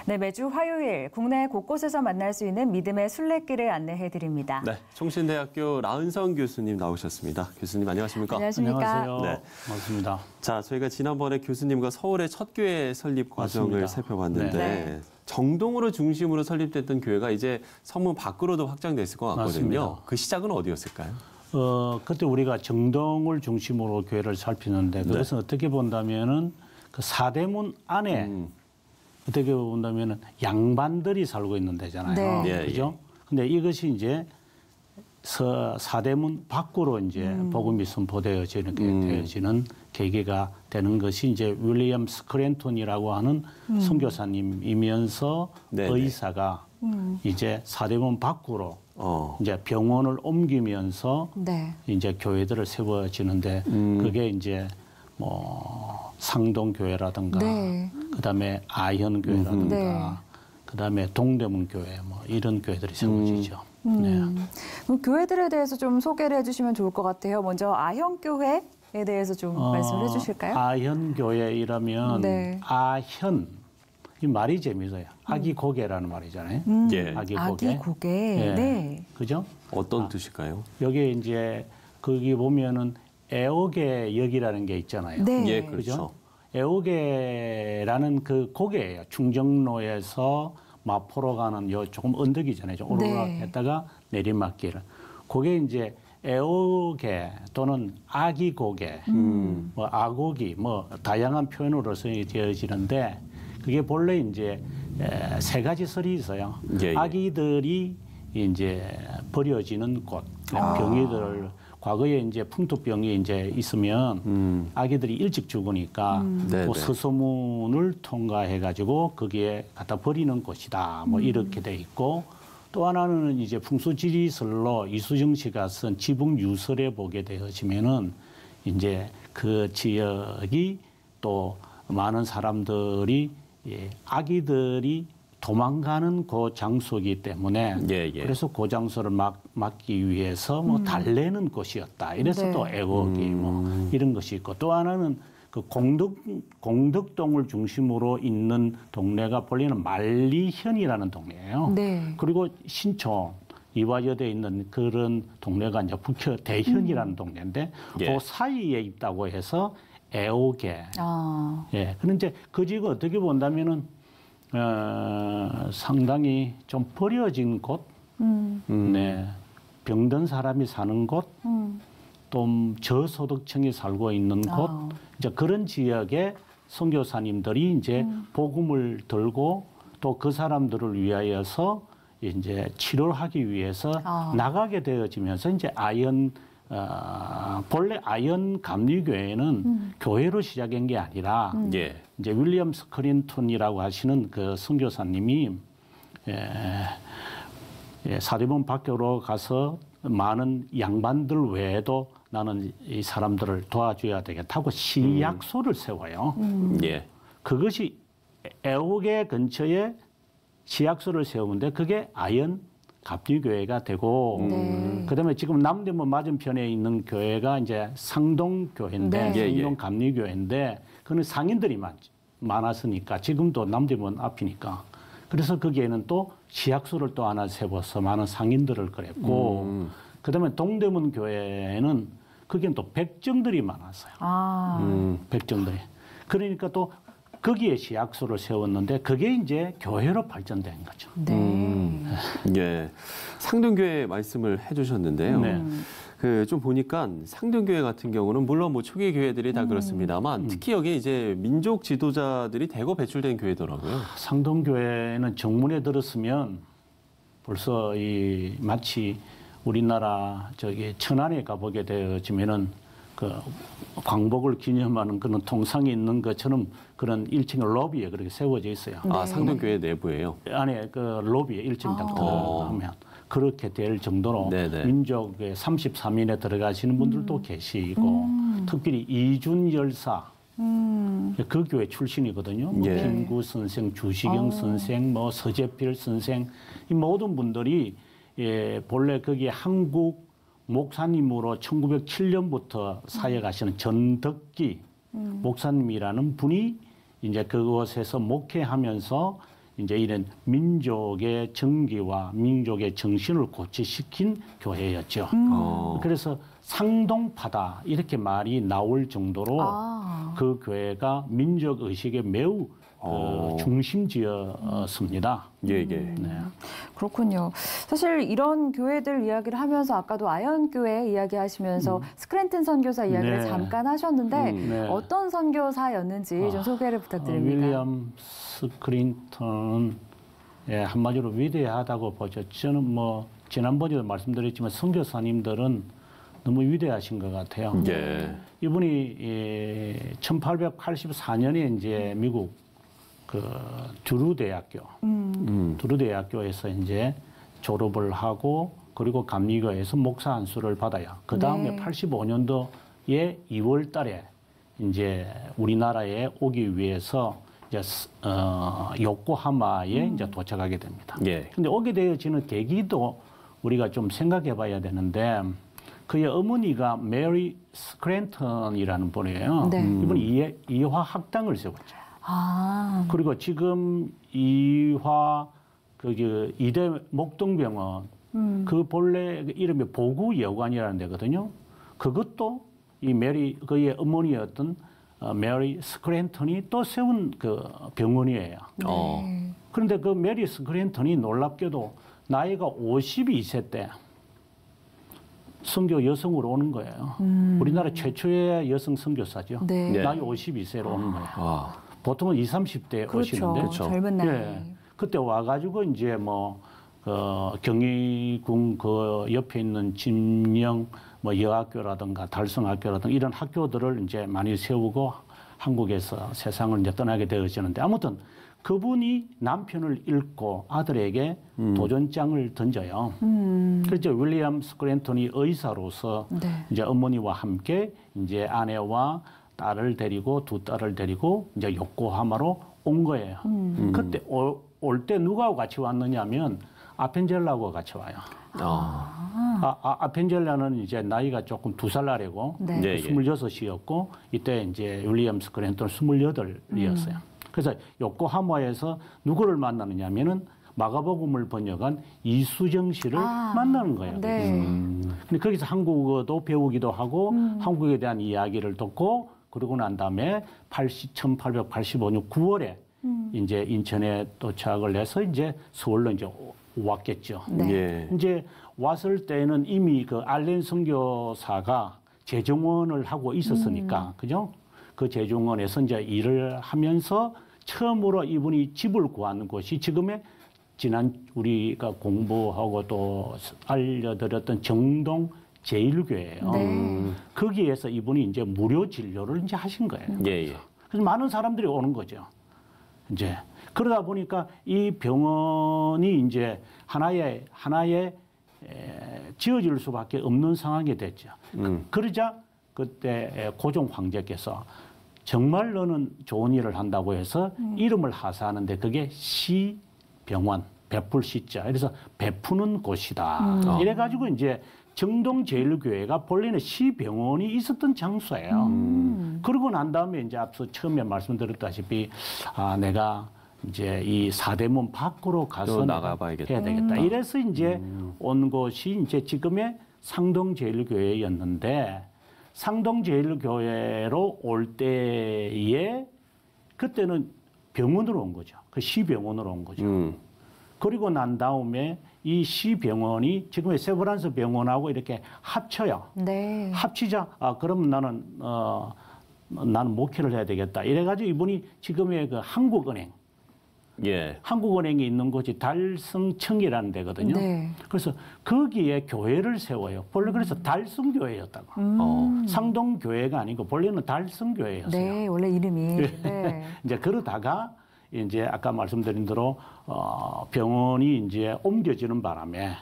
네, 매주 화요일 국내 곳곳에서 만날 수 있는 믿음의 순례길을 안내해드립니다. 네, 총신대학교 라은성 교수님 나오셨습니다. 교수님 안녕하십니까? 안녕하십니까? 안녕하세요. 네. 반갑습니다. 자, 저희가 지난번에 교수님과 서울의 첫 교회 설립 과정을 맞습니다. 살펴봤는데 네. 정동으로 중심으로 설립됐던 교회가 이제 성문 밖으로도 확장됐을 것 같거든요. 맞습니다. 그 시작은 어디였을까요? 그때 우리가 정동을 중심으로 교회를 살피는데 그것은 어떻게 본다면은 그 사대문 안에 어떻게 본다면은 양반들이 살고 있는 데잖아요. 네. 예, 그죠? 근데 이것이 이제 사대문 밖으로 이제 복음이 선포되어지는 계기가 되는 것이 이제 윌리엄 스크랜톤이라고 하는 선교사님이면서 네네. 의사가 이제 사대문 밖으로 이제 병원을 옮기면서 네. 이제 교회들을 세워지는데 그게 이제 뭐 상동교회라든가 네. 그다음에 아현교회라든가 네. 그다음에 동대문 교회 뭐 이런 교회들이 세워지죠. 네. 그럼 교회들에 대해서 좀 소개를 해주시면 좋을 것 같아요. 먼저 아현교회에 대해서 좀 말씀해 주실까요? 아현교회이라면 네. 아현 이 말이 재미있어요. 아기 고개라는 말이잖아요. 예. 아기 고개. 아기 고개. 예. 네. 그죠? 어떤 뜻일까요? 여기에 이제 거기 보면은 애오개 역이라는 게 있잖아요. 네. 예, 그죠? 그렇죠. 애오개라는 그 고개예요. 충정로에서 마포로 가는 요 조금 언덕이잖아요. 좀 오르락했다가 내리막길. 그게 이제 애오개 또는 아기 고개, 뭐 아고기, 뭐 다양한 표현으로 쓰여지는데 그게 본래 이제 세 가지 설이 있어요. 예, 예. 아기들이 이제 버려지는 곳, 병이들 과거에 이제 풍토병이 이제 있으면 아기들이 일찍 죽으니까 네네. 그 서소문을 통과해 가지고 거기에 갖다 버리는 곳이다. 뭐 이렇게 돼 있고 또 하나는 이제 풍수지리설로 이수정 씨가 쓴 지붕유설에 보게 되어지면은 이제 그 지역이 또 많은 사람들이 아기들이 도망가는 그 장소이기 때문에 예, 예. 그래서 그 장소를 막기 위해서 뭐 달래는 곳이었다. 이래서 네. 또 애국이 뭐 이런 것이 있고 또 하나는 그 공덕동을 중심으로 있는 동네가 본래는 만리현이라는 동네예요. 네. 그리고 신촌 이화여대에 있는 그런 동네가 이제 북현 대현이라는 동네인데 예. 그 사이에 있다고 해서 애오개. 아. 예. 그런데 이제 그 지역은 어떻게 본다면은 상당히 좀 버려진 곳, 네, 병든 사람이 사는 곳, 또 저소득층이 살고 있는 곳, 이제 그런 지역에 선교사님들이 이제 복음을 들고 또 그 사람들을 위하여서 이제 치료하기 위해서 나가게 되어지면서 이제 본래 아현 감리교회는 교회로 시작한 게 아니라 예. 이제 윌리엄 스크린톤이라고 하시는 그 선교사님이 사대문 밖으로 가서 많은 양반들 외에도 나는 이 사람들을 도와줘야 되겠다고 시약소를 세워요. 예. 그것이 애옥의 근처에 시약소를 세우는데 그게 아현 갑리교회가 되고 그다음에 지금 남대문 맞은편에 있는 교회가 이제 상동교회인데 네. 상동 감리교회인데 그는 상인들이 많았으니까 지금도 남대문 앞이니까 그래서 거기에는 또 시약소를 또 하나 세워서 많은 상인들을 그랬고 그다음에 동대문 교회는 거기는 또 백정들이 많았어요. 백정들이. 그러니까 또 거기에 시약소를 세웠는데 그게 이제 교회로 발전된 거죠. 네. 예. 상동교회 말씀을 해주셨는데요. 네. 좀 보니까 상동교회 같은 경우는 물론 뭐 초기 교회들이 다 그렇습니다만 특히 여기 이제 민족 지도자들이 대거 배출된 교회더라고요. 상동교회는 정문에 들었으면 벌써 마치 우리나라 천안에 가보게 되어지면은 그 광복을 기념하는 그런 통상이 있는 것처럼 그런 1층 로비에 그렇게 세워져 있어요. 아, 상동교회 내부에요? 안에 그 로비에 1층 딱 들어가면 그렇게 될 정도로 네네. 민족의 33인에 들어가시는 분들도 계시고 특별히 이준 열사 그 교회 출신이거든요. 뭐 예. 김구 선생, 주시경 선생, 뭐 서재필 선생 이 모든 분들이 본래 거기에 한국 목사님으로 1907년부터 사역하시는 전덕기 목사님이라는 분이 이제 그곳에서 목회하면서 이제 이런 민족의 정기와 민족의 정신을 고취시킨 교회였죠. 그래서 상동파다 이렇게 말이 나올 정도로 그 교회가 민족 의식에 매우 중심지였습니다. 예, 예. 네. 그렇군요. 사실 이런 교회들 이야기를 하면서 아까도 아현교회 이야기하시면서 스크랜튼 선교사 이야기를 네. 잠깐 하셨는데 네. 어떤 선교사였는지 좀 소개를 부탁드립니다. 윌리엄 스크린턴은 예, 한마디로 위대하다고 보죠. 저는 뭐 지난번에도 말씀드렸지만 선교사님들은 너무 위대하신 것 같아요. 예. 이분이 1884년에 이제 미국 그 두루대학교에서 이제 졸업을 하고 그리고 감리교에서 목사 안수를 받아요. 그 다음에 네. 85년도에 2월 달에 이제 우리나라에 오기 위해서 이제 요코하마에 이제 도착하게 됩니다. 예. 근데 오게 되어지는 계기도 우리가 좀 생각해 봐야 되는데 그의 어머니가 메리 스크랜턴이라는 분이에요. 네. 이분이 이화 학당을 세웠죠. 그리고 지금 이화 이대 목동병원 그 본래 이름이 보구여관이라는 데거든요. 그것도 이 그의 어머니였던 메리 스크랜턴이 또 세운 그 병원이에요. 네. 그런데 그 메리 스크랜턴이 놀랍게도 나이가 52세 때 선교 여성으로 오는 거예요. 우리나라 최초의 여성 선교사죠. 네. 네. 나이 52세로 오는 거예요. 아. 보통은 20, 30대 그렇죠. 오시는데 그렇죠. 젊은 나이. 예. 그때 와가지고 이제 뭐 경희궁 그 옆에 있는 진명 뭐 여학교라든가 달성학교라든가 이런 학교들을 이제 많이 세우고 한국에서 세상을 이제 떠나게 되어지는데 아무튼 그분이 남편을 잃고 아들에게 도전장을 던져요. 그래서 윌리엄 스크랜턴이 의사로서 네. 이제 어머니와 함께 이제 아내와 딸을 데리고 두 딸을 데리고 이제 요코하마로 온 거예요. 그때 올 때 누구하고 같이 왔느냐면 아펜젤라하고 같이 와요. 아펜젤라는 이제 나이가 조금 2살 아래고 네. 예, 예. 26이었고 이때 이제 윌리엄 스크랜턴 28이었어요. 그래서 요코하마에서 누구를 만나느냐면은 마가복음을 번역한 이수정 씨를 만나는 거예요. 네. 근데 거기서 한국어도 배우기도 하고 한국에 대한 이야기를 듣고 그러고 난 다음에 1885년 9월에 이제 인천에 도착을 해서 이제 서울로 이제 왔겠죠. 네. 예. 이제 왔을 때는 이미 그 알렌 선교사가 재정원을 하고 있었으니까, 그죠? 그 재정원에서 이제 일을 하면서 처음으로 이분이 집을 구하는 곳이 지금의 지난 우리가 공부하고 또 알려드렸던 정동 제1교회예요. 네. 거기에서 이분이 이제 무료 진료를 이제 하신 거예요. 예, 예. 그래서 많은 사람들이 오는 거죠. 이제 그러다 보니까 이 병원이 이제 하나의 지어질 수밖에 없는 상황이 됐죠. 그러자 그때 고종 황제께서 정말 너는 좋은 일을 한다고 해서 이름을 하사하는데 그게 시병원, 베풀 시자. 그래서 베푸는 곳이다. 이래가지고 이제 정동제일교회가 본래는 시병원이 있었던 장소예요. 그러고 난 다음에 이제 앞서 처음에 말씀드렸다시피 내가 이제 이 사대문 밖으로 가서 나가봐야겠다. 해야 되겠다. 이래서 이제 온 곳이 이제 지금의 상동제일교회였는데 상동제일교회로 올 때에 그때는 병원으로 온 거죠. 그 시병원으로 온 거죠. 그리고 난 다음에 이 시병원이 지금의 세브란스 병원하고 이렇게 합쳐요. 네. 합치자. 그럼 나는 목회를 해야 되겠다. 이래가지고 이분이 지금의 그 한국은행, 예. 한국은행이 있는 곳이 달성청이라는 데거든요. 네. 그래서 거기에 교회를 세워요. 본래 그래서 달성교회였다고. 상동교회가 아니고 본래는 달성교회였어요. 네, 원래 이름이. 네. 이제 그러다가 이제 아까 말씀드린 대로 병원이 이제 옮겨지는 바람에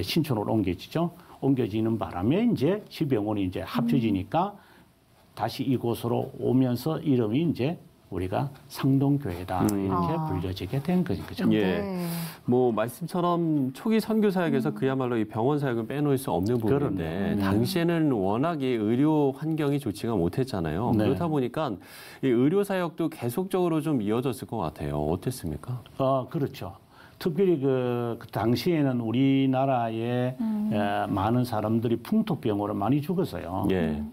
신촌으로 옮겨지죠. 옮겨지는 바람에 이제 시병원이 이제 합쳐지니까 다시 이곳으로 오면서 이름이 이제 우리가 상동교회다 이렇게 불려지게 된 거죠. 예. 네. 뭐 말씀처럼 초기 선교 사역에서 그야말로 이 병원 사역은 빼놓을 수 없는 부분인데 그러네. 당시에는 워낙 이 의료 환경이 좋지가 못했잖아요. 네. 그렇다 보니까 이 의료 사역도 계속적으로 좀 이어졌을 것 같아요. 어땠습니까? 그렇죠. 특별히 그 당시에는 우리나라에 많은 사람들이 풍토병으로 많이 죽었어요. 예.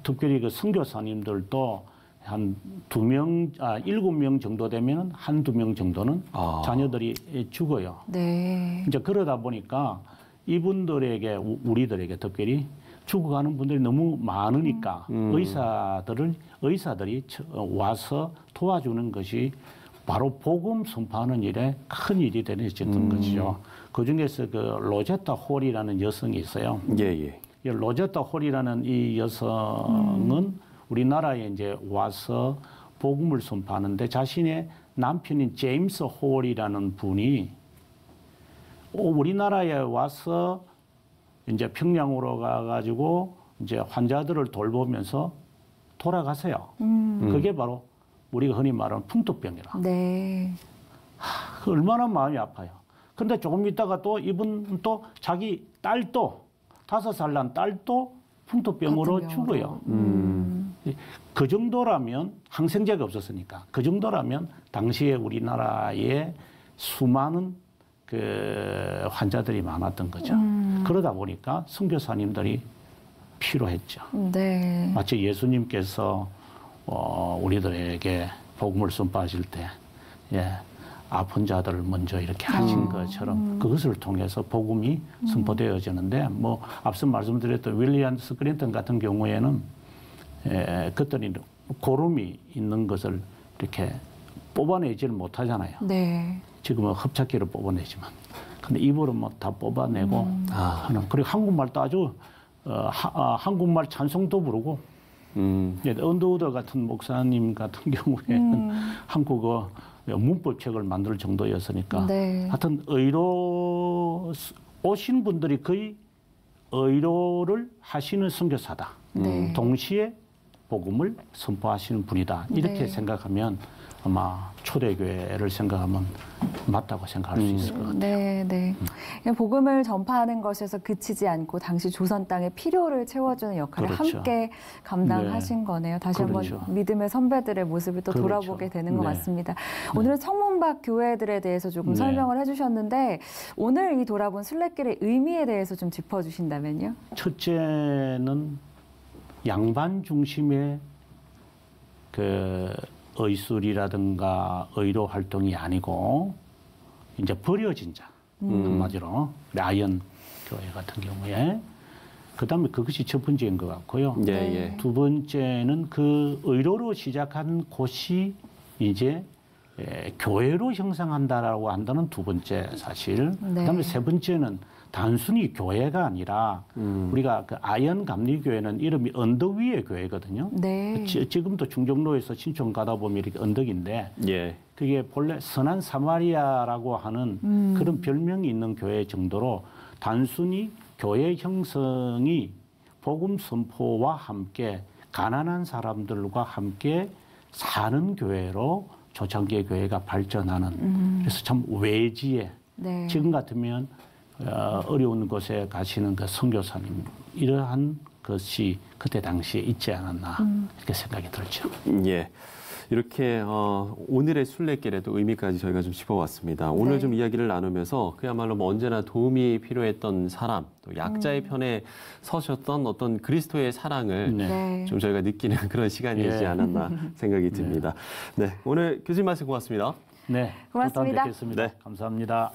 특별히 그 선교사님들도 한 7명 정도 되면 한두 명 정도는 자녀들이 죽어요. 네. 이제 그러다 보니까 이분들에게, 우리들에게 특별히 죽어가는 분들이 너무 많으니까 의사들이 와서 도와주는 것이 바로 복음 선포하는 일에 큰 일이 되어졌던 것이죠. 그 중에서 그 로제타 홀이라는 여성이 있어요. 예, 예. 이 로제타 홀이라는 이 여성은 우리나라에 이제 와서 복음을 선포하는데 자신의 남편인 제임스 홀이라는 분이 우리나라에 와서 이제 평양으로 가가지고 이제 환자들을 돌보면서 돌아가세요. 그게 바로 우리가 흔히 말하는 풍토병이라. 네. 얼마나 마음이 아파요. 그런데 조금 있다가 또 이분 또 자기 딸도 5살 난 딸도 풍토병으로 죽어요. 그 정도라면 항생제가 없었으니까 그 정도라면 당시에 우리나라에 수많은 그 환자들이 많았던 거죠. 그러다 보니까 선교사님들이 필요했죠. 네. 마치 예수님께서 우리들에게 복음을 선포하실 때 아픈 자들을 먼저 이렇게 하신 것처럼 그것을 통해서 복음이 선포되어지는데 뭐 앞서 말씀드렸던 윌리엄 스크린턴 같은 경우에는 그들이 고름이 있는 것을 이렇게 뽑아내지를 못하잖아요. 네. 지금은 흡착기로 뽑아내지만 근데 입으로 뭐 다 뽑아내고 하는. 그리고 한국말도 아주 한국말 찬송도 부르고 언더우더 같은 목사님 같은 경우에는 한국어 문법책을 만들 정도였으니까 네. 하여튼 의로 오신 분들이 거의 의로를 하시는 선교사다. 네. 동시에 복음을 선포하시는 분이다. 이렇게 네. 생각하면 아마 초대교회를 생각하면 맞다고 생각할 수 있을 것 같아요. 네, 네. 그냥 복음을 전파하는 것에서 그치지 않고 당시 조선 땅의 필요를 채워주는 역할을 그렇죠. 함께 감당하신 네. 거네요. 다시 그렇죠. 한번 믿음의 선배들의 모습을 또 그렇죠. 돌아보게 되는 것 네. 같습니다. 오늘은 성문박 교회들에 대해서 조금 네. 설명을 해주셨는데 오늘 이 돌아본 순례길의 의미에 대해서 좀 짚어주신다면요? 첫째는 양반 중심의 그 의술이라든가 의료 활동이 아니고 이제 버려진 자 한마디로 아이언 교회 같은 경우에 그다음에 그것이 첫 번째인 것 같고요. 예, 예. 두 번째는 그 의료로 시작한 곳이 이제 교회로 형성한다라고 한다는 두 번째 사실. 네. 그다음에 세 번째는 단순히 교회가 아니라 우리가 그 아이언 감리교회는 이름이 언덕 위의 교회거든요. 네. 지금도 중정로에서 신촌 가다 보면 이렇게 언덕인데 예. 그게 본래 선한 사마리아라고 하는 그런 별명이 있는 교회 정도로 단순히 교회 형성이 복음 선포와 함께 가난한 사람들과 함께 사는 교회로 초창기의 교회가 발전하는 그래서 참 외지에 네. 지금 같으면 어려운 곳에 가시는 그 선교사님 이러한 것이 그때 당시에 있지 않았나 이렇게 생각이 들죠. 예. 이렇게 오늘의 순례길에도 의미까지 저희가 좀 짚어봤습니다. 오늘 네. 좀 이야기를 나누면서 그야말로 뭐 언제나 도움이 필요했던 사람, 또 약자의 편에 서셨던 어떤 그리스도의 사랑을 네. 네. 좀 저희가 느끼는 그런 시간이지 예. 않았나 생각이 듭니다. 네, 오늘 교수님 말씀 고맙습니다. 네, 고맙습니다. 뵙겠습니다. 네. 감사합니다.